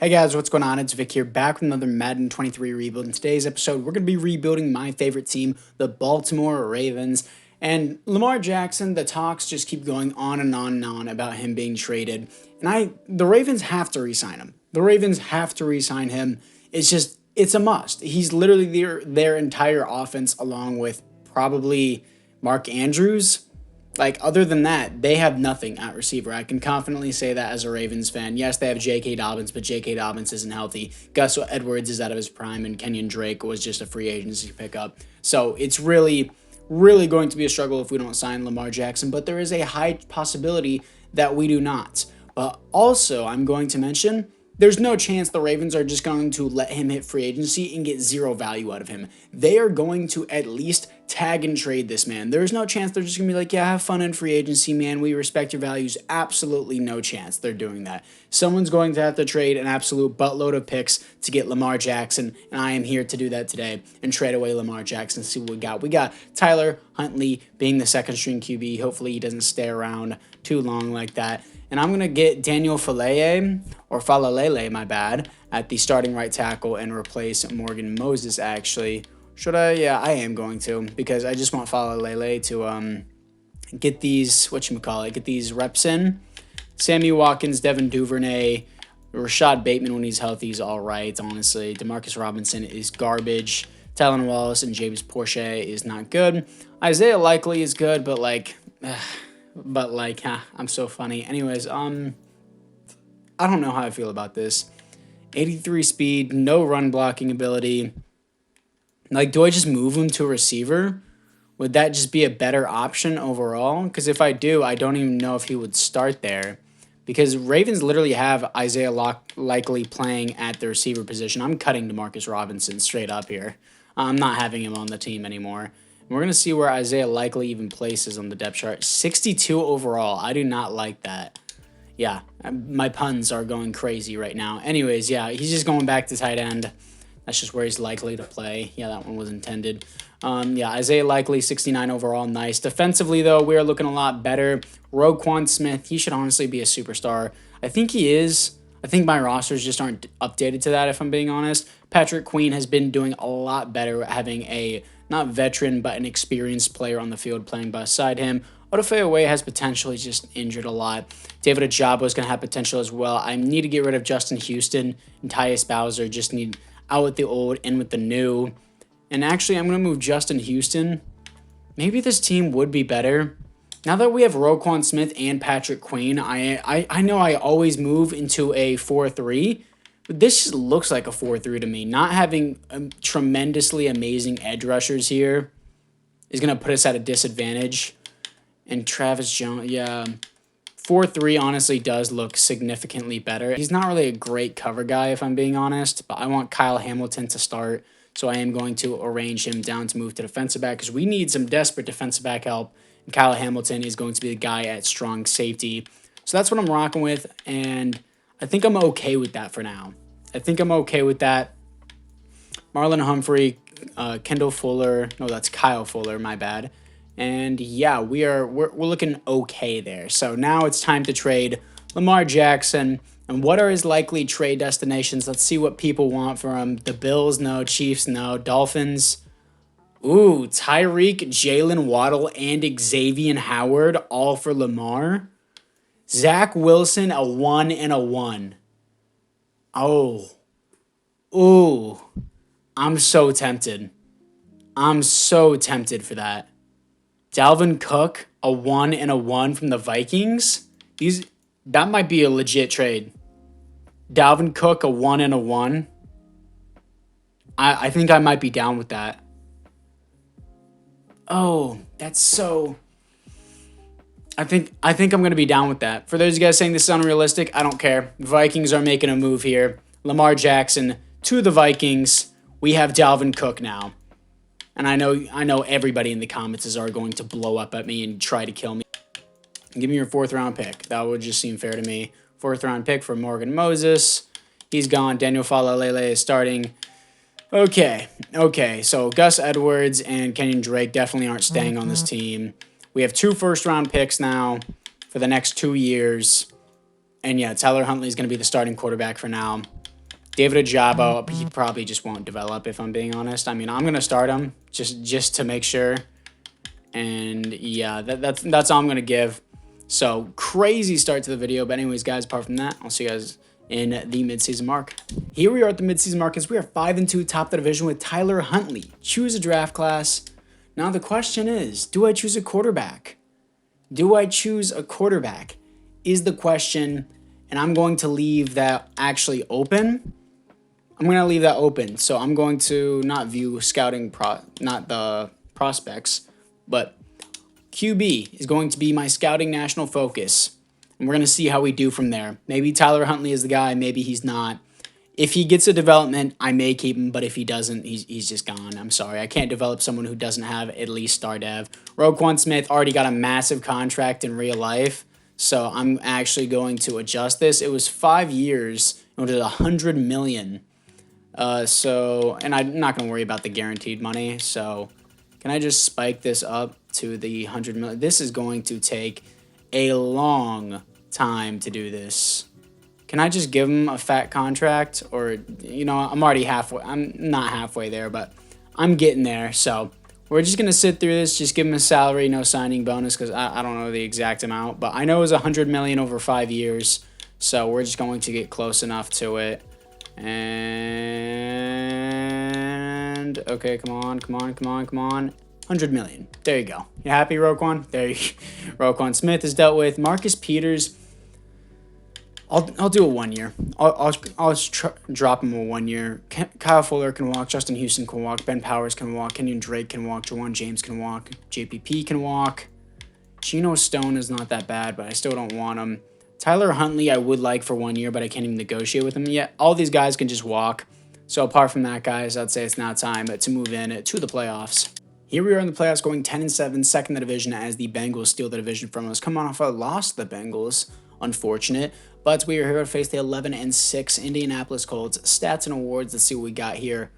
Hey guys, what's going on? It's Vic here, back with another Madden 23 rebuild. In today's episode, we're going to be rebuilding my favorite team, the Baltimore Ravens. And Lamar Jackson, the talks just keep going on and on and on about him being traded. And the Ravens have to re-sign him. The Ravens have to re-sign him. It's a must. He's literally their entire offense, along with probably Mark Andrews. Like, other than that, they have nothing at receiver. I can confidently say that as a Ravens fan. Yes, they have J.K. Dobbins, but J.K. Dobbins isn't healthy. Gus Edwards is out of his prime, and Kenyon Drake was just a free agency pickup. So it's really, really going to be a struggle if we don't sign Lamar Jackson, but there is a high possibility that we do not. But also, I'm going to mention, there's no chance the Ravens are just going to let him hit free agency and get zero value out of him. They are going to at least tag and trade this man. There's no chance they're just going to be like, yeah, have fun in free agency, man. We respect your values. Absolutely no chance they're doing that. Someone's going to have to trade an absolute buttload of picks to get Lamar Jackson, and I am here to do that today and trade away Lamar Jackson, see what we got. We got Tyler Huntley being the second string QB. Hopefully he doesn't stay around too long like that. And I'm going to get Daniel Falele, or Falalele, my bad, at the starting right tackle and replace Morgan Moses, actually. Should I? Yeah, I am going to, because I just want Falalele to get these, get these reps in. Sammy Watkins, Devin Duvernay, Rashad Bateman when he's healthy is all right, honestly. Demarcus Robinson is garbage. Talon Wallace and James Porsche is not good. Isaiah Likely is good, but I'm so funny. Anyways, I don't know how I feel about this. 83 speed, no run blocking ability. Like, do I just move him to a receiver? Would that just be a better option overall? Because if I do, I don't even know if he would start there. Because Ravens literally have Isaiah Likely playing at the receiver position. I'm cutting DeMarcus Robinson straight up here. I'm not having him on the team anymore. We're going to see where Isaiah Likely even places on the depth chart. 62 overall. I do not like that. Yeah, my puns are going crazy right now. Anyways, yeah, he's just going back to tight end. That's just where he's likely to play. Yeah, that one was intended. Yeah, Isaiah Likely, 69 overall. Nice. Defensively, though, we are looking a lot better. Roquan Smith, he should honestly be a superstar. I think he is. I think my rosters just aren't updated to that, if I'm being honest. Patrick Queen has been doing a lot better, having a, not veteran, but an experienced player on the field playing beside him. Odafe has potential. He's just injured a lot. David Ajabo is going to have potential as well. I need to get rid of Justin Houston and Tyus Bowser. Just need out with the old, in with the new. And actually, I'm going to move Justin Houston. Maybe this team would be better. Now that we have Roquan Smith and Patrick Queen, I know I always move into a 4-3, but this just looks like a 4-3 to me. Not having tremendously amazing edge rushers here is going to put us at a disadvantage. And Travis Jones, yeah, 4-3 honestly does look significantly better. He's not really a great cover guy, if I'm being honest, but I want Kyle Hamilton to start, so I am going to arrange him down to move to defensive back because we need some desperate defensive back help. And Kyle Hamilton is going to be the guy at strong safety. So that's what I'm rocking with, and I think I'm okay with that for now. I think I'm okay with that. Marlon Humphrey, Kendall Fuller. No, that's Kyle Fuller, my bad. And yeah, we're looking okay there. So now it's time to trade Lamar Jackson. And what are his likely trade destinations? Let's see what people want from him. The Bills, no. Chiefs, no. Dolphins. Ooh, Tyreek, Jalen Waddle, and Xavier Howard, all for Lamar. Zach Wilson, a 1 and a 1. Oh. Ooh. I'm so tempted. I'm so tempted for that. Dalvin Cook, a 1 and a 1 from the Vikings. That might be a legit trade. Dalvin Cook, a 1 and a 1. I think I might be down with that. Oh, that's so... I think I'm going to be down with that. For those of you guys saying this is unrealistic, I don't care. The Vikings are making a move here. Lamar Jackson to the Vikings. We have Dalvin Cook now. And I know everybody in the comments are going to blow up at me and try to kill me. Give me your 4th round pick. That would just seem fair to me. 4th round pick for Morgan Moses. He's gone. Daniel Falalele is starting. Okay. So Gus Edwards and Kenyon Drake definitely aren't staying on this team. We have 2 first round picks now for the next 2 years. And yeah, Tyler Huntley is going to be the starting quarterback for now. David Ajabo, he probably just won't develop, if I'm being honest. I mean, I'm going to start him just to make sure. And yeah, that's all I'm going to give. So crazy start to the video. But anyways, guys, apart from that, I'll see you guys in the midseason mark. Here we are at the midseason mark as we are 5-2 top of the division with Tyler Huntley. Choose a draft class. Now the question is, do I choose a quarterback? Do I choose a quarterback? Is the question, and I'm going to leave that actually open. I'm going to leave that open. So I'm going to not view scouting, not the prospects, but QB is going to be my scouting national focus. And we're going to see how we do from there. Maybe Tyler Huntley is the guy. Maybe he's not. If he gets a development, I may keep him. But if he doesn't, he's just gone. I'm sorry. I can't develop someone who doesn't have at least star dev. Roquan Smith already got a massive contract in real life. So I'm actually going to adjust this. It was 5 years. It was $100 million. And I'm not going to worry about the guaranteed money. So can I just spike this up to the 100 million? This is going to take a long time to do this. Can I just give him a fat contract? Or, you know, I'm already halfway. I'm not halfway there, but I'm getting there. So we're just going to sit through this. Just give him a salary, no signing bonus, because I don't know the exact amount. But I know it was $100 million over 5 years. So we're just going to get close enough to it. And okay, come on. 100 million. There you go. You happy, Roquan? There you go. Roquan Smith is dealt with. Marcus Peters, I'll do a 1 year. I'll drop him a 1 year. Kyle Fuller can walk. Justin Houston can walk. Ben Powers can walk. Kenyon Drake can walk. Jawan James can walk. JPP can walk. Geno Stone is not that bad, but I still don't want him. Tyler Huntley I would like for 1 year, but I can't even negotiate with him yet. All these guys can just walk. So apart from that, guys, I'd say it's now time to move in to the playoffs. Here we are in the playoffs going 10-7, second in the division as the Bengals steal the division from us. Come on off a loss to the Bengals. Unfortunate. But we are here to face the 11-6 Indianapolis Colts. Stats and awards. Let's see what we got here.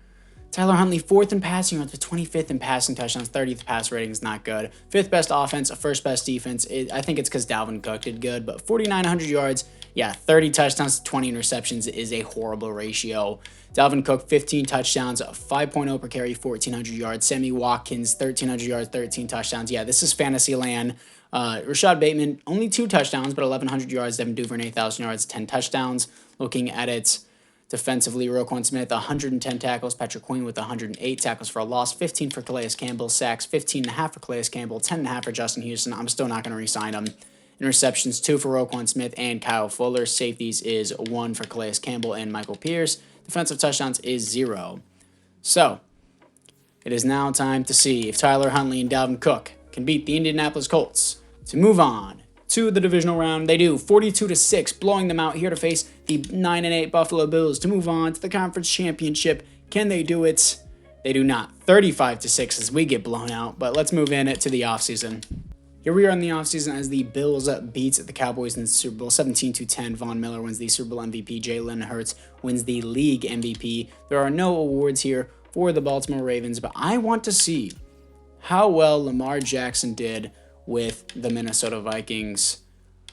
Tyler Huntley, 4th in passing yards, but 25th in passing touchdowns. 30th pass rating is not good. 5th best offense, 1st best defense. I think it's because Dalvin Cook did good, but 4,900 yards. Yeah, 30 touchdowns, 20 interceptions is a horrible ratio. Dalvin Cook, 15 touchdowns, 5.0 per carry, 1,400 yards. Sammy Watkins, 1,300 yards, 13 touchdowns. Yeah, this is fantasy land. Rashad Bateman, only 2 touchdowns, but 1,100 yards. Devin Duvernay, 1,000 yards, 10 touchdowns. Looking at it defensively, Roquan Smith, 110 tackles. Patrick Queen with 108 tackles for a loss. 15 for Calais Campbell. Sacks, 15.5 for Calais Campbell. 10.5 for Justin Houston. I'm still not going to re-sign him. Interceptions, 2 for Roquan Smith and Kyle Fuller. Safeties is 1 for Calais Campbell and Michael Pierce. Defensive touchdowns is 0. So, it is now time to see if Tyler Huntley and Dalvin Cook can beat the Indianapolis Colts to move on to the divisional round. They do 42-6, blowing them out here to face the 9-8 Buffalo Bills to move on to the conference championship. Can they do it? They do not. 35-6 as we get blown out, but let's move in to the offseason. Here we are in the offseason as the Bills beat the Cowboys in the Super Bowl 17-10. Von Miller wins the Super Bowl MVP. Jalen Hurts wins the league MVP. There are no awards here for the Baltimore Ravens, but I want to see how well Lamar Jackson did with the Minnesota Vikings.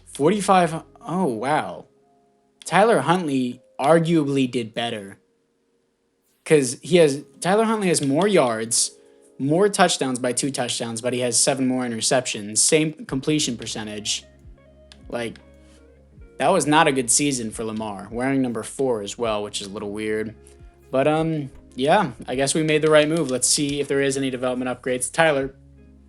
45. Oh, wow. Tyler Huntley arguably did better because Tyler Huntley has more yards, more touchdowns by 2 touchdowns, but he has 7 more interceptions. Same completion percentage. Like, that was not a good season for Lamar. Wearing number 4 as well, which is a little weird. But, yeah, I guess we made the right move. Let's see if there is any development upgrades. Tyler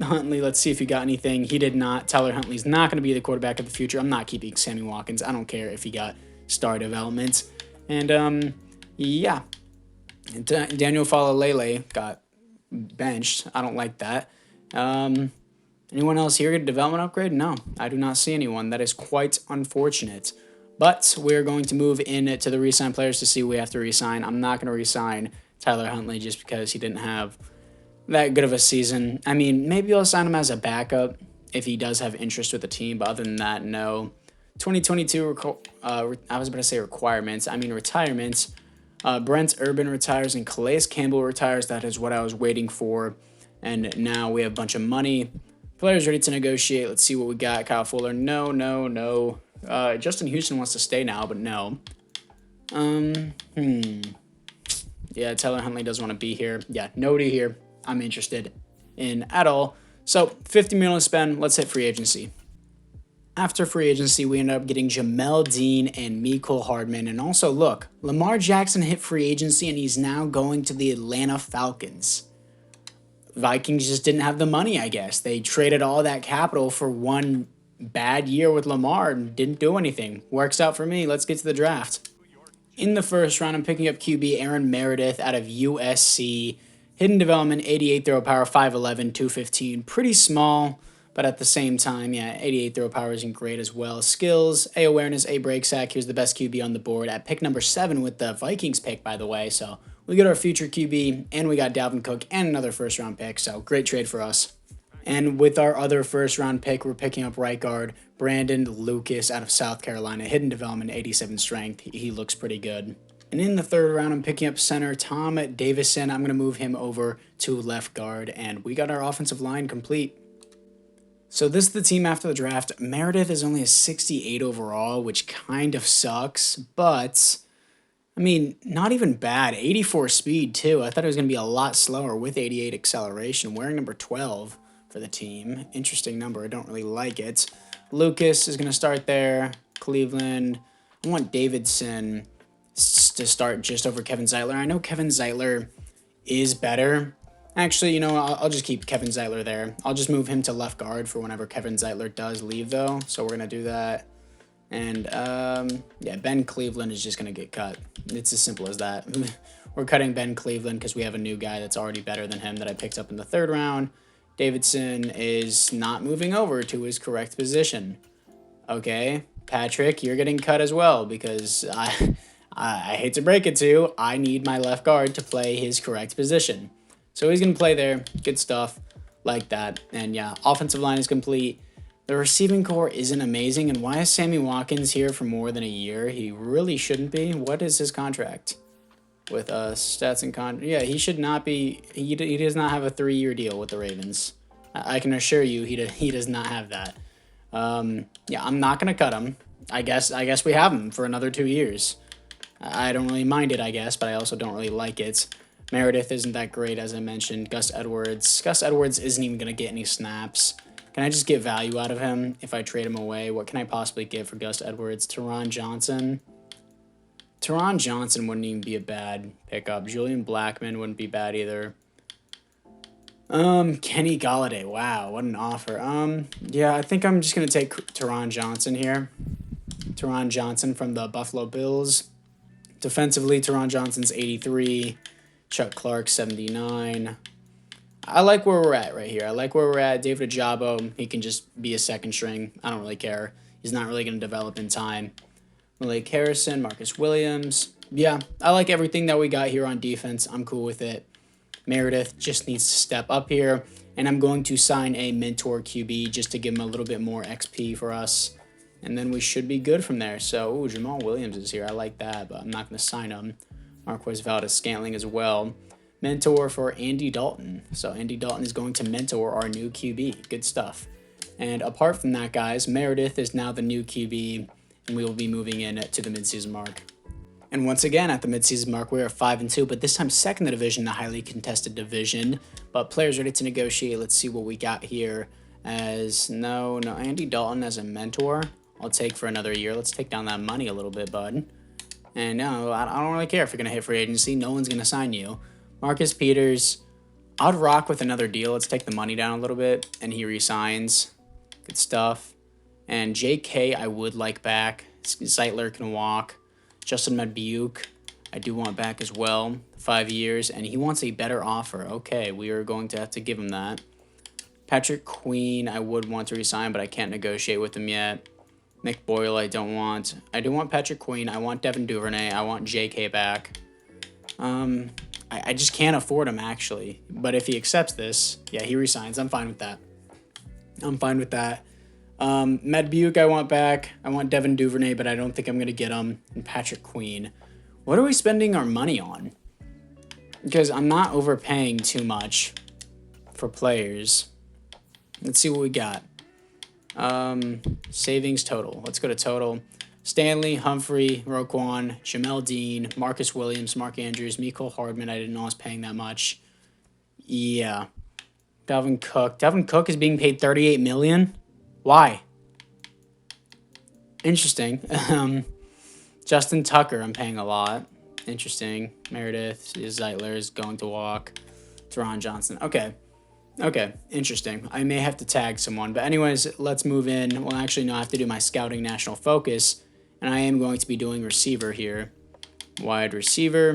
Huntley, let's see if he got anything. He did not. Tyler Huntley's not going to be the quarterback of the future. I'm not keeping Sammy Watkins. I don't care if he got star development. And, yeah. And Daniel Falalele got benched. I don't like that. Anyone else here get a development upgrade? No, I do not see anyone. That is quite unfortunate. But we're going to move into the re-sign players to see who we have to re-sign. I'm not going to re-sign Tyler Huntley just because he didn't have that good of a season. I mean, maybe I'll sign him as a backup if he does have interest with the team. But other than that, no. 2022, I was about to say requirements. I mean retirements. Brent Urban retires and Calais Campbell retires. That is what I was waiting for. And now we have a bunch of money. Players ready to negotiate. Let's see what we got. Kyle Fuller. No. Justin Houston wants to stay now, but no. Yeah, Taylor Huntley doesn't want to be here. Yeah, nobody here I'm interested in at all. So 50 million to spend. Let's hit free agency. After free agency, we ended up getting Jamel Dean and Mecole Hardman. And also, look, Lamar Jackson hit free agency and he's now going to the Atlanta Falcons. Vikings just didn't have the money, I guess. They traded all that capital for one bad year with Lamar and didn't do anything. Works out for me. Let's get to the draft. In the first round, I'm picking up QB Aaron Meredith out of USC. Hidden development, 88 throw power, 5'11", 215. Pretty small, but at the same time, yeah, 88 throw power isn't great as well. Skills, A awareness, A break sack. He was the best QB on the board at pick number 7 with the Vikings pick, by the way. So we got our future QB, and we got Dalvin Cook and another first-round pick. So great trade for us. And with our other first-round pick, we're picking up right guard Brandon Lucas out of South Carolina. Hidden development, 87 strength. He looks pretty good. And in the third round, I'm picking up center Tom Davison. I'm going to move him over to left guard. And we got our offensive line complete. So this is the team after the draft. Meredith is only a 68 overall, which kind of sucks. But, I mean, not even bad. 84 speed, too. I thought it was going to be a lot slower with 88 acceleration. Wearing number 12 for the team. Interesting number. I don't really like it. Lucas is going to start there. Cleveland. I want Davidson to start just over Kevin Zeitler. I know Kevin Zeitler is better. Actually, you know, I'll just keep Kevin Zeitler there. I'll just move him to left guard for whenever Kevin Zeitler does leave, though. So we're going to do that. And, yeah, Ben Cleveland is just going to get cut. It's as simple as that. We're cutting Ben Cleveland because we have a new guy that's already better than him that I picked up in the third round. Davidson is not moving over to his correct position. Okay, Patrick, you're getting cut as well because I hate to break it to you, I need my left guard to play his correct position. So he's going to play there. Good stuff like that. And yeah, offensive line is complete. The receiving core isn't amazing. And why is Sammy Watkins here for more than a year? He really shouldn't be. What is his contract? With stats and yeah, he should not be. He does not have a 3-year deal with the Ravens. I can assure you, he does not have that. Yeah, I'm not gonna cut him. I guess we have him for another 2 years. I don't really mind it, I guess, but I also don't really like it. Meredith isn't that great, as I mentioned. Gus Edwards isn't even gonna get any snaps. Can I just get value out of him if I trade him away? What can I possibly get for Gus Edwards? Teron Johnson. Teron Johnson wouldn't even be a bad pickup. Julian Blackman wouldn't be bad either. Kenny Galladay. Wow, what an offer. Yeah, I think I'm just going to take Teron Johnson here. Teron Johnson from the Buffalo Bills. Defensively, Teron Johnson's 83. Chuck Clark, 79. I like where we're at right here. I like where we're at. David Ajabo, he can just be a second string. I don't really care. He's not really going to develop in time. Malik Harrison, Marcus Williams. Yeah, I like everything that we got here on defense. I'm cool with it. Meredith just needs to step up here. And I'm going to sign a mentor QB just to give him a little bit more XP for us. And then we should be good from there. So, Jamal Williams is here. I like that, but I'm not going to sign him. Marquez Valdez-Scantling as well. Mentor for Andy Dalton. So, Andy Dalton is going to mentor our new QB. Good stuff. And apart from that, guys, Meredith is now the new QB. And we will be moving in to the midseason mark. And once again, at the midseason mark, we are 5-2, but this time second in the division, a highly contested division. But players ready to negotiate. Let's see what we got here. No, Andy Dalton as a mentor, I'll take for another year. Let's take down that money a little bit, bud. And no, I don't really care if you're going to hit free agency. No one's going to sign you. Marcus Peters, I'd rock with another deal. Let's take the money down a little bit, and he resigns. Good stuff. And JK, I would like back. Zeitler can walk. Justin Medbuke, I do want back as well. 5 years, and he wants a better offer. Okay, we are going to have to give him that. Patrick Queen, I would want to resign, but I can't negotiate with him yet. Nick Boyle, I don't want. I do want Patrick Queen. I want Devin Duvernay. I want JK back. I just can't afford him, actually. But if he accepts this, yeah, he resigns. I'm fine with that. Medbuke, I want back. I want Devin Duvernay, but I don't think I'm going to get him. And Patrick Queen. What are we spending our money on? Because I'm not overpaying too much for players. Let's see what we got. Savings total. Let's go to total. Stanley, Humphrey, Roquan, Jamel Dean, Marcus Williams, Mark Andrews, Mecole Hardman. I didn't know I was paying that much. Yeah. Dalvin Cook. Dalvin Cook is being paid $38 million. Why? Interesting. Justin Tucker, I'm paying a lot. Interesting. Meredith, Zeitler is going to walk. Teron Johnson. Okay. Okay. Interesting. I may have to tag someone. But anyways, let's move in. Well, actually, no, I have to do my scouting national focus. And I am going to be doing receiver here. Wide receiver.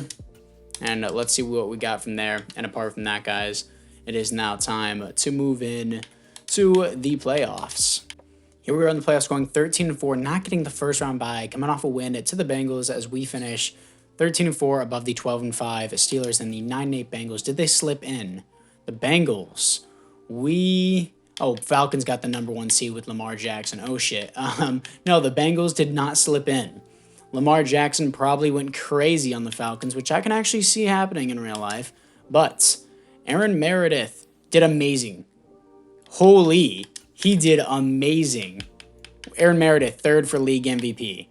And let's see what we got from there. And apart from that, guys, it is now time to move in to the playoffs. Here we are in the playoffs going 13-4, not getting the first round bye, coming off a win to the Bengals as we finish 13-4 above the 12-5 Steelers and the 9-8 Bengals. Did they slip in? The Bengals. Falcons got the #1 seed with Lamar Jackson. Oh shit. No, the Bengals did not slip in. Lamar Jackson probably went crazy on the Falcons, which I can actually see happening in real life. But Aaron Meredith did amazing. Holy, he did amazing. Aaron Meredith, 3rd for league MVP.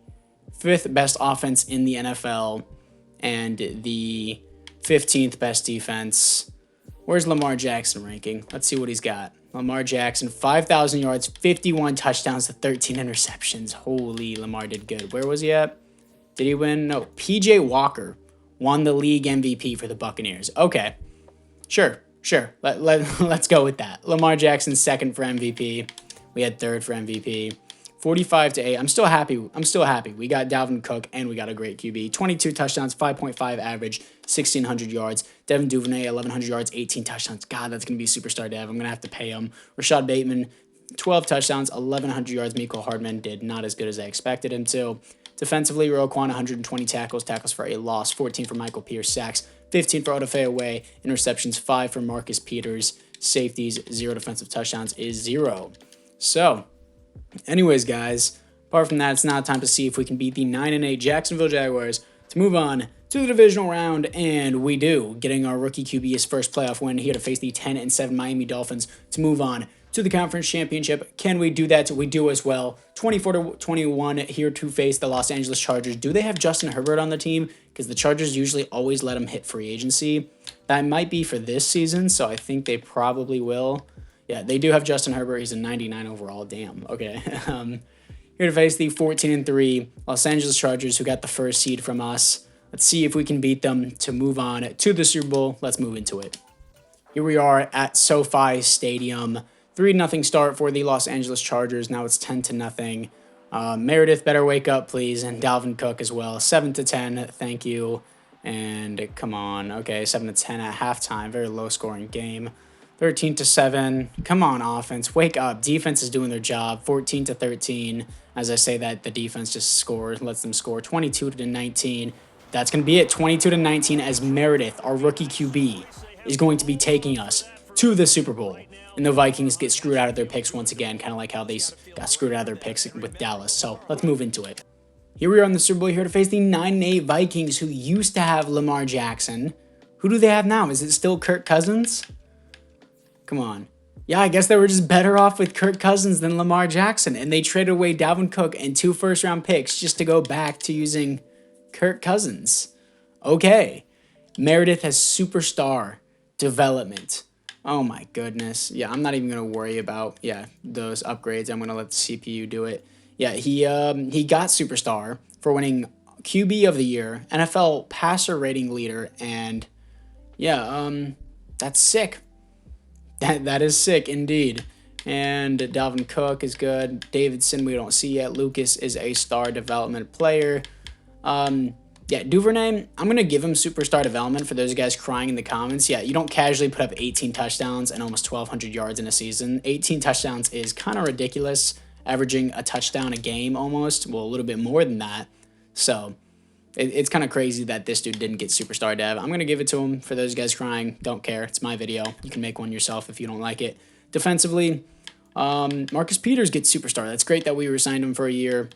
5th best offense in the NFL. And the 15th best defense. Where's Lamar Jackson ranking? Let's see what he's got. Lamar Jackson, 5,000 yards, 51 touchdowns to 13 interceptions. Holy, Lamar did good. Where was he at? Did he win? No. P.J. Walker won the league MVP for the Buccaneers. Okay. Sure. Let's go with that. Lamar Jackson, 2nd for MVP. We had 3rd for MVP. 45-8. I'm still happy. We got Dalvin Cook, and we got a great QB. 22 touchdowns, 5.5 average, 1,600 yards. Devin Duvernay, 1,100 yards, 18 touchdowns. God, that's going to be superstar Dev. I'm going to have to pay him. Rashad Bateman, 12 touchdowns, 1,100 yards. Mecole Hardman did not as good as I expected him to. Defensively, Roquan, 120 tackles for a loss, 14 for Michael Pierce, sacks, 15 for Odafe Away, interceptions, 5 for Marcus Peters, safeties, 0 defensive touchdowns is 0. So, anyways, guys, apart from that, it's now time to see if we can beat the 9-8 Jacksonville Jaguars to move on to the divisional round, and we do, getting our rookie QB his first playoff win here to face the 10-7 Miami Dolphins to move on to the conference championship. Can we do that? We do as well. 24-21 here to face the Los Angeles Chargers. Do they have Justin Herbert on the team? Because the Chargers usually always let him hit free agency. That might be for this season, so I think they probably will. Yeah, they do have Justin Herbert. He's a 99 overall. Damn. Okay. Here to face the 14-3 Los Angeles Chargers, who got the first seed from us. Let's see if we can beat them to move on to the Super Bowl. Let's move into it. Here we are at SoFi Stadium. 3-0 start for the Los Angeles Chargers. Now it's 10-0. Meredith, better wake up, please. And Dalvin Cook as well. 7-10. Thank you. And come on. Okay, 7-10 at halftime. Very low-scoring game. 13-7. Come on, offense. Wake up. Defense is doing their job. 14-13. As I say that, the defense just scores, lets them score. 22-19. That's going to be it. 22-19 as Meredith, our rookie QB, is going to be taking us to the Super Bowl. And the Vikings get screwed out of their picks once again, kind of like how they got screwed out of their picks with Dallas. So let's move into it. Here we are in the Super Bowl here to face the 9-8 Vikings, who used to have Lamar Jackson. Who do they have now? Is it still Kirk Cousins? Come on. Yeah, I guess they were just better off with Kirk Cousins than Lamar Jackson. And they traded away Dalvin Cook and 2 first-round picks just to go back to using Kirk Cousins. Okay. Meredith has superstar development. Oh my goodness. Yeah, I'm not even going to worry about, those upgrades. I'm going to let the CPU do it. Yeah, he got superstar for winning QB of the year, NFL passer rating leader, and that's sick. That is sick indeed. And Dalvin Cook is good. Davidson we don't see yet. Lucas is a star development player. Duvernay, I'm going to give him superstar development for those guys crying in the comments. Yeah, you don't casually put up 18 touchdowns and almost 1,200 yards in a season. 18 touchdowns is kind of ridiculous, averaging a touchdown a game almost. Well, a little bit more than that. So it's kind of crazy that this dude didn't get superstar dev. I'm going to give it to him for those guys crying. Don't care. It's my video. You can make one yourself if you don't like it. Defensively, Marcus Peters gets superstar. That's great that we re-signed him for a year.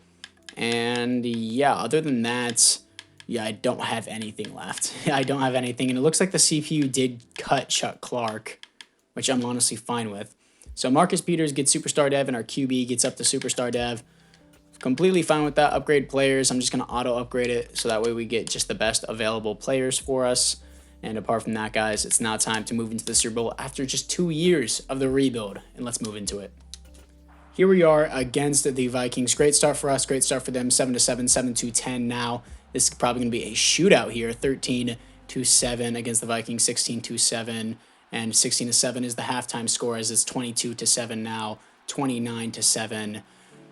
And yeah, other than that, I don't have anything left. I don't have anything. And it looks like the CPU did cut Chuck Clark, which I'm honestly fine with. So Marcus Peters gets superstar dev, and our QB gets up to superstar dev. completely fine with that. Upgrade players. I'm just going to auto upgrade it so that way we get just the best available players for us. And apart from that, guys, it's now time to move into the Super Bowl after just 2 years of the rebuild. And let's move into it. Here we are against the Vikings. Great start for us. Great start for them. 7-7, 7-10 now. This is probably going to be a shootout here. 13-7 against the Vikings. 16-7. And 16-7 is the halftime score as it's 22-7 now. 29-7.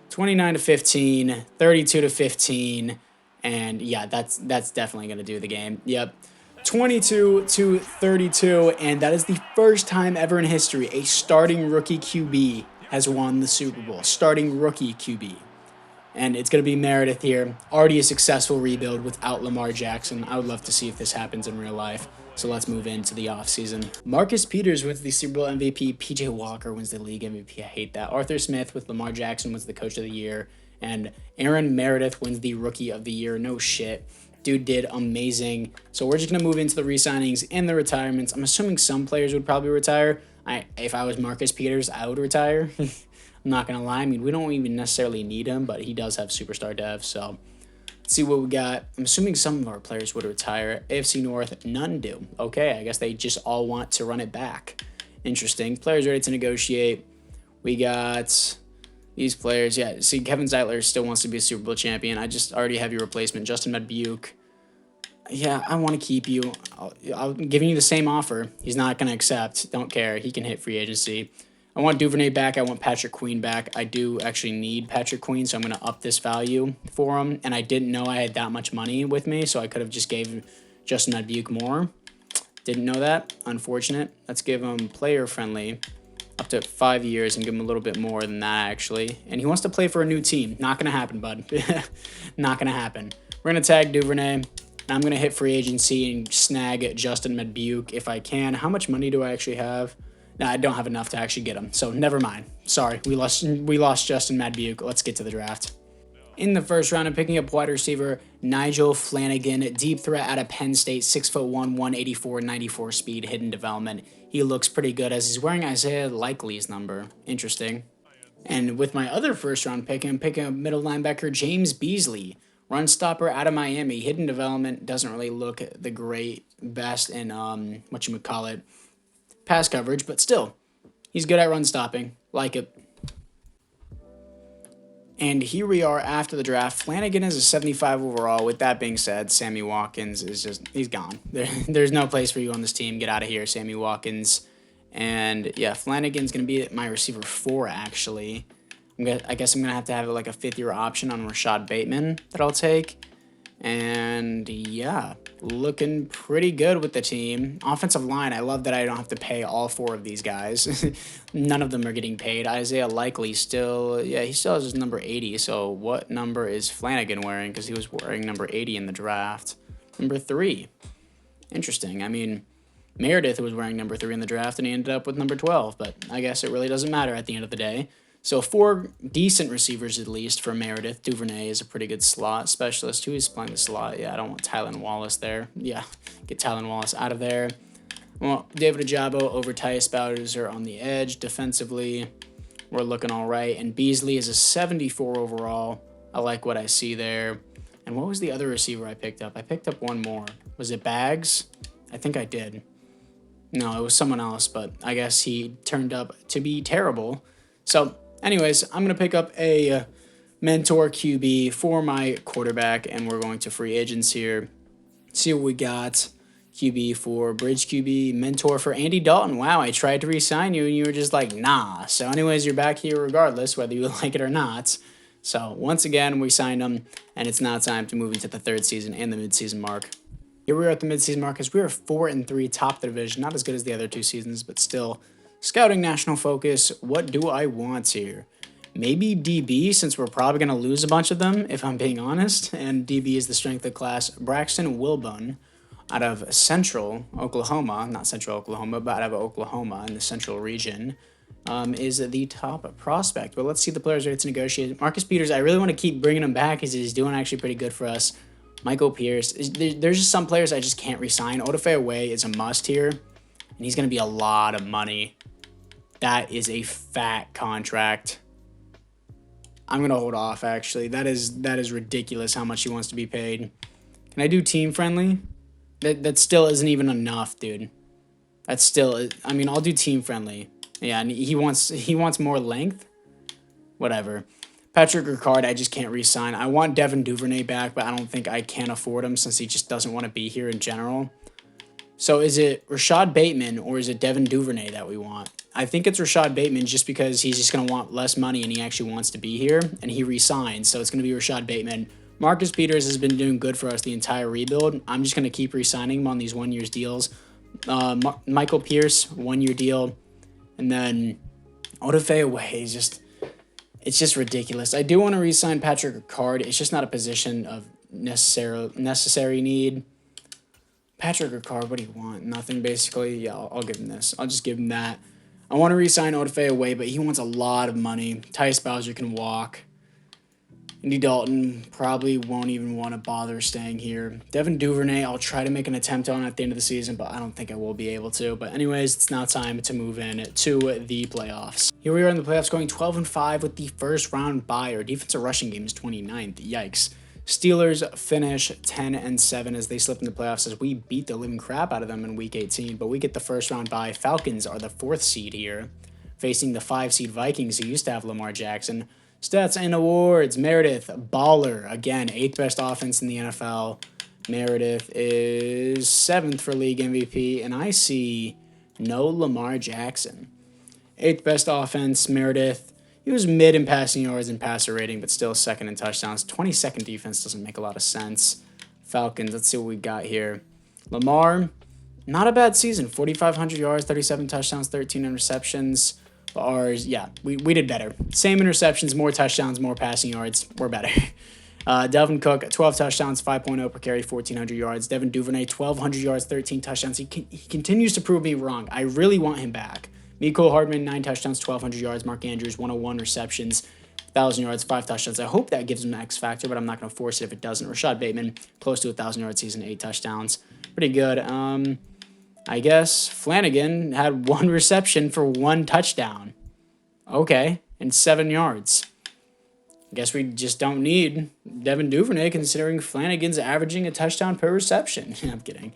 29-15. 32-15. And yeah, that's definitely going to do the game. Yep. 22-32, and that is the first time ever in history a starting rookie QB has won the Super Bowl. Starting rookie QB. And it's going to be Meredith here. Already a successful rebuild without Lamar Jackson. I would love to see if this happens in real life. So let's move into the offseason. Marcus Peters wins the Super Bowl MVP. PJ Walker wins the league MVP. I hate that. Arthur Smith with Lamar Jackson wins the Coach of the Year. And Aaron Meredith wins the Rookie of the Year. No shit. Dude did amazing. So we're just going to move into the re-signings and the retirements. I'm assuming some players would probably retire. If I was Marcus Peters, I would retire. I'm not going to lie. I mean, we don't even necessarily need him, but he does have superstar dev. So let's see what we got. I'm assuming some of our players would retire. AFC North, none do. Okay, I guess they just all want to run it back. Interesting. Players ready to negotiate. We got these players. Yeah, see, Kevin Zeitler still wants to be a Super Bowl champion. I just already have your replacement, Justin Madbuke. Yeah, I want to keep you. I'm giving you the same offer. He's not going to accept. Don't care. He can hit free agency. I want Duvernay back. I want Patrick Queen back. I do actually need Patrick Queen, so I'm going to up this value for him. And I didn't know I had that much money with me, so I could have just gave Justin Madbuke more. Didn't know that. Unfortunate. Let's give him player-friendly up to 5 years and give him a little bit more than that, actually. And he wants to play for a new team. Not going to happen, bud. Not going to happen. We're going to tag Duvernay. I'm going to hit free agency and snag Justin Madbuke if I can. How much money do I actually have? No, I don't have enough to actually get him. So never mind. Sorry, we lost Justin Madbuke. Let's get to the draft. In the first round, I'm picking up wide receiver Nigel Flanagan, deep threat out of Penn State, 6'1", 184, 94 speed, hidden development. He looks pretty good as he's wearing Isaiah Likely's number. Interesting. And with my other first round pick, I'm picking up middle linebacker James Beasley. Run stopper out of Miami. Hidden development doesn't really look the best in pass coverage, but still, he's good at run stopping. Like it. And here we are after the draft. Flanagan is a 75 overall. With that being said, Sammy Watkins he's gone. There's no place for you on this team. Get out of here, Sammy Watkins. And yeah, Flanagan's going to be my receiver 4, actually. I guess I'm going to have like a 5th-year option on Rashad Bateman that I'll take. And yeah, looking pretty good with the team. Offensive line, I love that I don't have to pay all 4 of these guys. None of them are getting paid. Isaiah Likely he still has his number 80. So what number is Flanagan wearing? Because he was wearing number 80 in the draft. Number 3. Interesting. I mean, Meredith was wearing number 3 in the draft, and he ended up with number 12. But I guess it really doesn't matter at the end of the day. So 4 decent receivers at least for Meredith. Duvernay is a pretty good slot specialist. Who is playing the slot? Yeah, I don't want Tylan Wallace there. Yeah, get Tylan Wallace out of there. I want David Ajabo over Tyus Bowser on the edge. Defensively, we're looking all right. And Beasley is a 74 overall. I like what I see there. And what was the other receiver I picked up? I picked up one more. Was it Bags? I think I did. No, it was someone else, but I guess he turned up to be terrible. So anyways, I'm going to pick up a mentor QB for my quarterback, and we're going to free agents here. See what we got. QB for Bridge QB, mentor for Andy Dalton. Wow, I tried to re-sign you, and you were just like, nah. So anyways, you're back here regardless, whether you like it or not. So once again, we signed him, and it's now time to move into the 3rd season and the mid-season mark. Here we are at the mid-season mark as we are 4-3, top of the division. Not as good as the other 2 seasons, but still. Scouting national focus, what do I want here? Maybe DB, since we're probably going to lose a bunch of them, if I'm being honest. And DB is the strength of class. Braxton Wilbon out of Central Oklahoma, not Central Oklahoma, but out of Oklahoma in the Central region, is the top prospect. But let's see the players ready to negotiate. Marcus Peters, I really want to keep bringing him back because he's doing actually pretty good for us. Michael Pierce, there's just some players I just can't re-sign. Odafe Away is a must here, and he's going to be a lot of money. That is a fat contract. I'm gonna hold off. Actually, that is ridiculous how much he wants to be paid. Can I do team friendly? That still isn't even enough, dude. That's still. I mean, I'll do team friendly. Yeah, and he wants more length. Whatever. Patrick Ricard, I just can't re-sign. I want Devin Duvernay back, but I don't think I can afford him since he just doesn't want to be here in general. So is it Rashad Bateman or is it Devin Duvernay that we want? I think it's Rashad Bateman just because he's just going to want less money and he actually wants to be here and he re-signs. So it's going to be Rashad Bateman. Marcus Peters has been doing good for us the entire rebuild. I'm just going to keep re-signing him on these 1 year deals. Michael Pierce, 1 year deal. And then Odafe away is just... It's just ridiculous. I do want to re-sign Patrick Ricard. It's just not a position of necessary need. Patrick Ricard, what do you want? Nothing, basically. Yeah, I'll give him this. I'll just give him that. I want to re-sign Odafe away, but he wants a lot of money. Tyus Bowser can walk. Andy Dalton probably won't even want to bother staying here. Devin Duvernay, I'll try to make an attempt on at the end of the season, but I don't think I will be able to. But anyways, it's now time to move in to the playoffs. Here we are in the playoffs going 12-5 with the first round bye. Our defensive rushing game is 29th. Yikes. Steelers finish 10-7 as they slip in the playoffs as we beat the living crap out of them in week 18, but we get the first round bye. Falcons are the 4th seed here, facing the 5 seed Vikings who used to have Lamar Jackson. Stats and awards. Meredith, baller. Again, 8th best offense in the NFL. Meredith is 7th for league MVP, and I see no Lamar Jackson. 8th best offense, Meredith. He was mid in passing yards and passer rating, but still 2nd in touchdowns. 22nd defense doesn't make a lot of sense. Falcons, let's see what we got here. Lamar, not a bad season. 4,500 yards, 37 touchdowns, 13 interceptions. Ours, yeah, we did better. Same interceptions, more touchdowns, more passing yards. We're better. Delvin Cook, 12 touchdowns, 5.0 per carry, 1,400 yards. Devin Duvernay, 1,200 yards, 13 touchdowns. He continues to prove me wrong. I really want him back. Mecole Hardman, 9 touchdowns, 1,200 yards. Mark Andrews, 101 receptions, 1,000 yards, 5 touchdowns. I hope that gives him an X factor, but I'm not going to force it if it doesn't. Rashad Bateman, close to 1,000 yard season, 8 touchdowns. Pretty good. I guess Flanagan had 1 reception for 1 touchdown. Okay, and 7 yards. I guess we just don't need Devin Duvernay considering Flanagan's averaging a touchdown per reception. I'm kidding.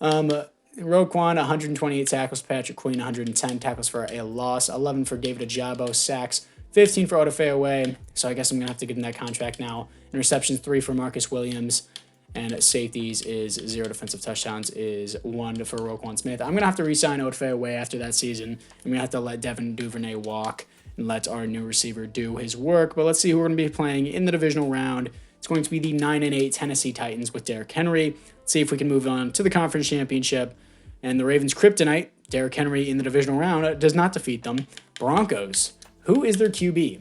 Roquan, 128 tackles. Patrick Queen, 110 tackles for a loss. 11 for David Ajabo. Sacks, 15 for Odafe away. So I guess I'm going to have to give him that contract now. Interceptions, 3 for Marcus Williams. And safeties is 0 defensive touchdowns is 1 for Roquan Smith. I'm going to have to re-sign Odafe away after that season. I'm going to have to let Devin Duvernay walk and let our new receiver do his work. But let's see who we're going to be playing in the divisional round. It's going to be the 9-8 Tennessee Titans with Derrick Henry. Let's see if we can move on to the conference championship. And the Ravens kryptonite, Derrick Henry in the divisional round, does not defeat them. Broncos. Who is their QB?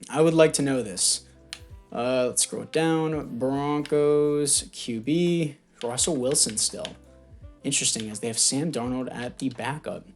I would like to know this. Let's scroll down. Broncos, QB, Russell Wilson still. Interesting, as they have Sam Darnold at the backup.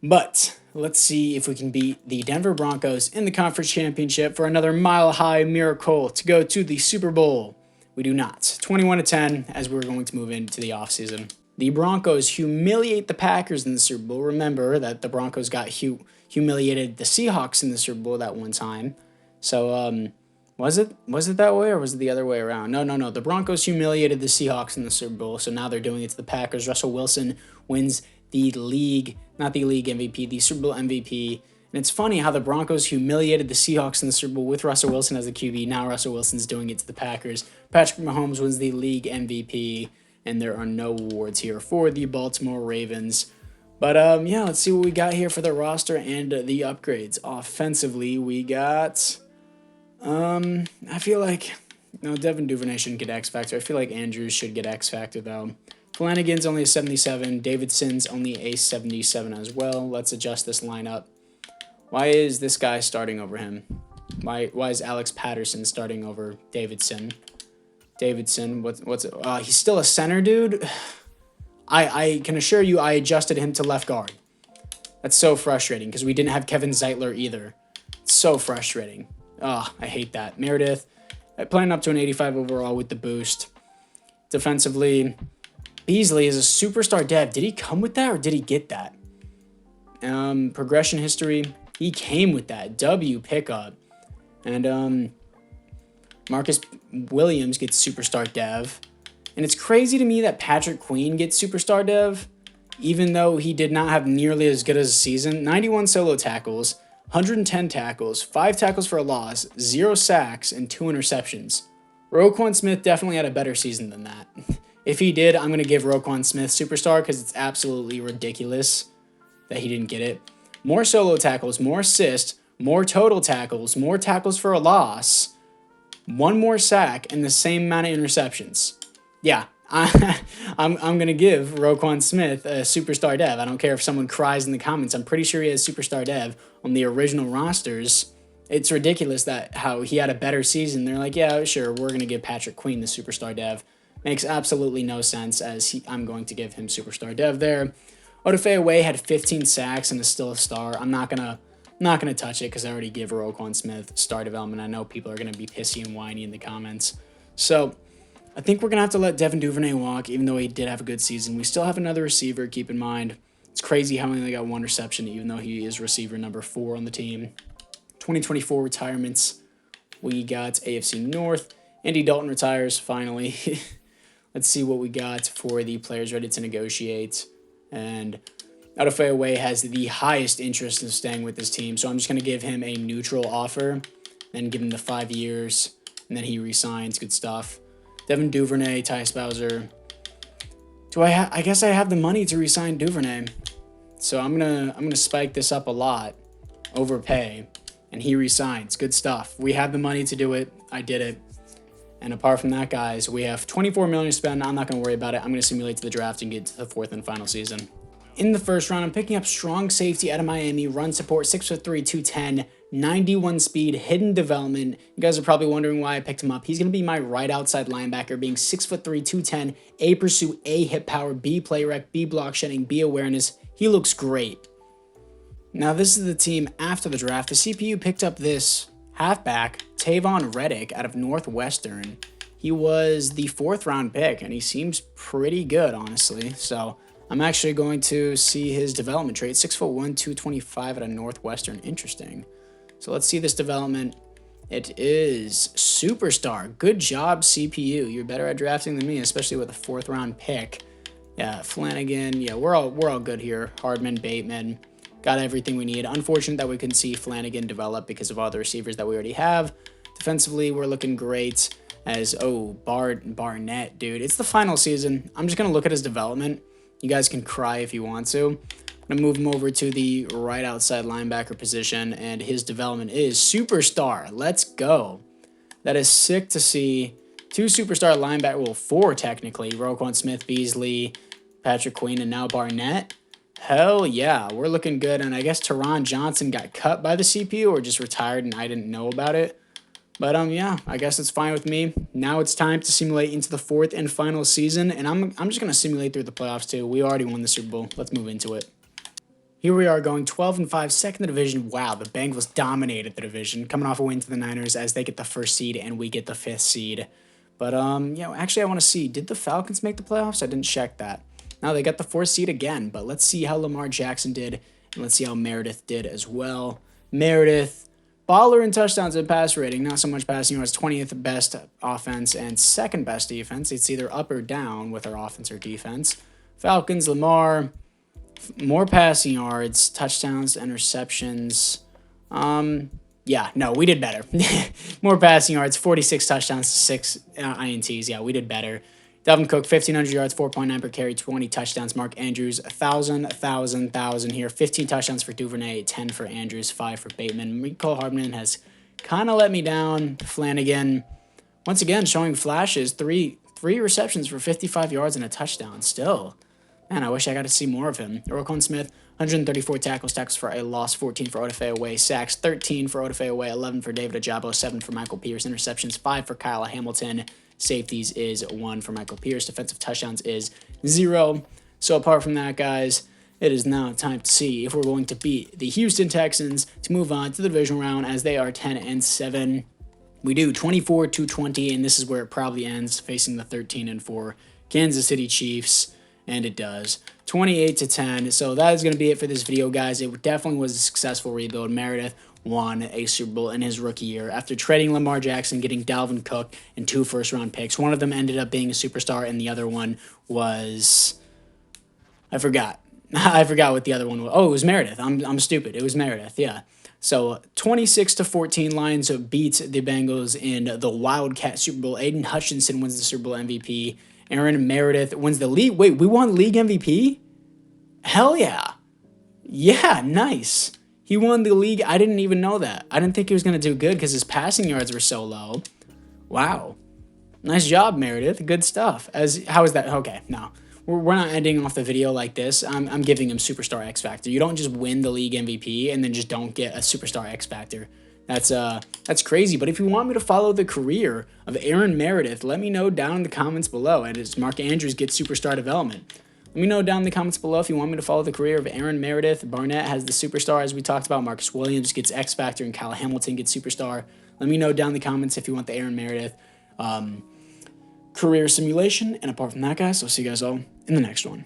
But let's see if we can beat the Denver Broncos in the conference championship for another mile-high miracle to go to the Super Bowl. We do not. 21-10 as we're going to move into the offseason. The Broncos humiliate the Packers in the Super Bowl. Remember that the Broncos got humiliated the Seahawks in the Super Bowl that one time. So, Was it that way or was it the other way around? No. The Broncos humiliated the Seahawks in the Super Bowl, so now they're doing it to the Packers. Russell Wilson wins the league, not the league MVP, the Super Bowl MVP. And it's funny how the Broncos humiliated the Seahawks in the Super Bowl with Russell Wilson as the QB. Now Russell Wilson's doing it to the Packers. Patrick Mahomes wins the league MVP, and there are no awards here for the Baltimore Ravens. But, yeah, let's see what we got here for the roster and the upgrades. Offensively, we got... I feel like, no, Devin Duvernay shouldn't get X Factor. I feel like Andrews should get X Factor, though. Flanagan's only a 77. Davidson's only a 77 as well. Let's adjust this lineup. Why is this guy starting over him? Why is Alex Patterson starting over Davidson? Davidson, he's still a center, dude? I can assure you I adjusted him to left guard. That's so frustrating, because we didn't have Kevin Zeitler either. It's so frustrating. Oh, I hate that. Meredith, playing up to an 85 overall with the boost. Defensively, Beasley is a superstar dev. Did he come with that or did he get that? Progression history, he came with that. W pickup. And Marcus Williams gets superstar dev. And it's crazy to me that Patrick Queen gets superstar dev, even though he did not have nearly as good as a season. 91 solo tackles, 110 tackles, 5 tackles for a loss, 0 sacks, and 2 interceptions. Roquan Smith definitely had a better season than that. If he did, I'm going to give Roquan Smith superstar because it's absolutely ridiculous that he didn't get it. More solo tackles, more assists, more total tackles, more tackles for a loss, 1 more sack, and the same amount of interceptions. Yeah, I'm going to give Roquan Smith a superstar dev. I don't care if someone cries in the comments. I'm pretty sure he has superstar dev on the original rosters. It's ridiculous that how he had a better season. They're like, yeah, sure, we're going to give Patrick Queen the superstar dev. Makes absolutely no sense, as I'm going to give him superstar dev there. Odafe had 15 sacks and is still a star. I'm not gonna touch it because I already give Roquan Smith star development. I know people are gonna be pissy and whiny in the comments. So I think we're gonna have to let Devin Duvernay walk, even though he did have a good season. We still have another receiver. Keep in mind, it's crazy how he only got 1 reception, even though he is receiver number 4 on the team. 2024 retirements. We got AFC North. Andy Dalton retires finally. Let's see what we got for the players ready to negotiate. And Odafe has the highest interest in staying with this team, so I'm just going to give him a neutral offer, then give him the 5 years, and then he resigns. Good stuff. Devin Duvernay, Tyus Bowser. I guess I have the money to resign Duvernay, so I'm gonna spike this up a lot, overpay, and he resigns. Good stuff. We have the money to do it. I did it. And apart from that, guys, we have $24 million to spend. I'm not going to worry about it. I'm going to simulate to the draft and get to the 4th and final season. In the first round, I'm picking up strong safety out of Miami, run support, 6'3", 210, 91 speed, hidden development. You guys are probably wondering why I picked him up. He's going to be my right outside linebacker, being 6'3", 210, A pursuit, A hit power, B play rec, B block shedding, B awareness. He looks great. Now, this is the team after the draft. The CPU picked up this halfback, Tavon Reddick, out of Northwestern. He was the 4th round pick, and he seems pretty good, honestly. So I'm actually going to see his development trait. 6'1", 225 out of Northwestern. Interesting. So let's see this development. It is superstar. Good job, CPU. You're better at drafting than me, especially with a 4th round pick. Yeah, Flanagan. Yeah, we're all good here. Hardman, Bateman. Got everything we need. Unfortunate that we couldn't see Flanagan develop because of all the receivers that we already have. Defensively, we're looking great as, Barnett, dude. It's the final season. I'm just going to look at his development. You guys can cry if you want to. I'm going to move him over to the right outside linebacker position, and his development is superstar. Let's go. That is sick to see. 2 superstar linebackers, well, 4 technically. Roquan Smith, Beasley, Patrick Queen, and now Barnett. Hell yeah, we're looking good. And I guess Teron Johnson got cut by the CPU or just retired and I didn't know about it. But yeah, I guess it's fine with me. Now it's time to simulate into the 4th and final season. And I'm just going to simulate through the playoffs too. We already won the Super Bowl. Let's move into it. Here we are going 12-5, second in the division. Wow, the Bengals dominated the division, coming off a win to the Niners as they get the 1st seed and we get the 5th seed. But actually I want to see, did the Falcons make the playoffs? I didn't check that. Now they got the 4th seed again, but let's see how Lamar Jackson did, and let's see how Meredith did as well. Meredith, baller in touchdowns and pass rating, not so much passing yards, 20th best offense and 2nd best defense. It's either up or down with our offense or defense. Falcons, Lamar, more passing yards, touchdowns, interceptions. Yeah, no, we did better. More passing yards, 46 touchdowns, 6 INTs. Yeah, we did better. Dalvin Cook, 1,500 yards, 4.9 per carry, 20 touchdowns. Mark Andrews, 1,000 here. 15 touchdowns for Duvernay, 10 for Andrews, 5 for Bateman. Mecole Hardman has kind of let me down. Flanagan, once again, showing flashes. Three receptions for 55 yards and a touchdown still. Man, I wish I got to see more of him. Roquan Smith, 134 tackles for a loss, 14 for Odafe, sacks, 13 for Odafe, 11 for David Ajabo, 7 for Michael Pierce, interceptions, 5 for Kyle Hamilton. Safeties is 1 for Michael Pierce. Defensive touchdowns is 0. So apart from that, guys, it is now time to see if we're going to beat the Houston Texans to move on to the divisional round as they are 10-7. We do 24-20, and this is where it probably ends, facing the 13-4 Kansas City Chiefs, and it does. 28-10. So that is going to be it for this video, guys. It definitely was a successful rebuild. Meredith, won a Super Bowl in his rookie year after trading Lamar Jackson, getting Dalvin Cook, and 2 first-round picks. One of them ended up being a superstar, and the other one was I forgot. I forgot what the other one was. Oh, it was Meredith. I'm stupid. It was Meredith. Yeah. So 26-14, Lions beats the Bengals in the Wildcat Super Bowl. Aiden Hutchinson wins the Super Bowl MVP. Aaron Meredith wins the league. Wait, we won league MVP? Hell yeah. Yeah, nice. He won the league. I didn't even know that. I didn't think he was going to do good because his passing yards were so low. Wow. Nice job, Meredith. Good stuff. How is that? Okay, no. We're not ending off the video like this. I'm giving him Superstar X Factor. You don't just win the league MVP and then just don't get a Superstar X Factor. That's crazy. But if you want me to follow the career of Aaron Meredith, let me know down in the comments below. And as Mark Andrews gets Superstar Development. Let me know down in the comments below if you want me to follow the career of Aaron Meredith. Barnett has the Superstar, as we talked about. Marcus Williams gets X Factor, and Kyle Hamilton gets Superstar. Let me know down in the comments if you want the Aaron Meredith career simulation. And apart from that, guys, I'll see you guys all in the next one.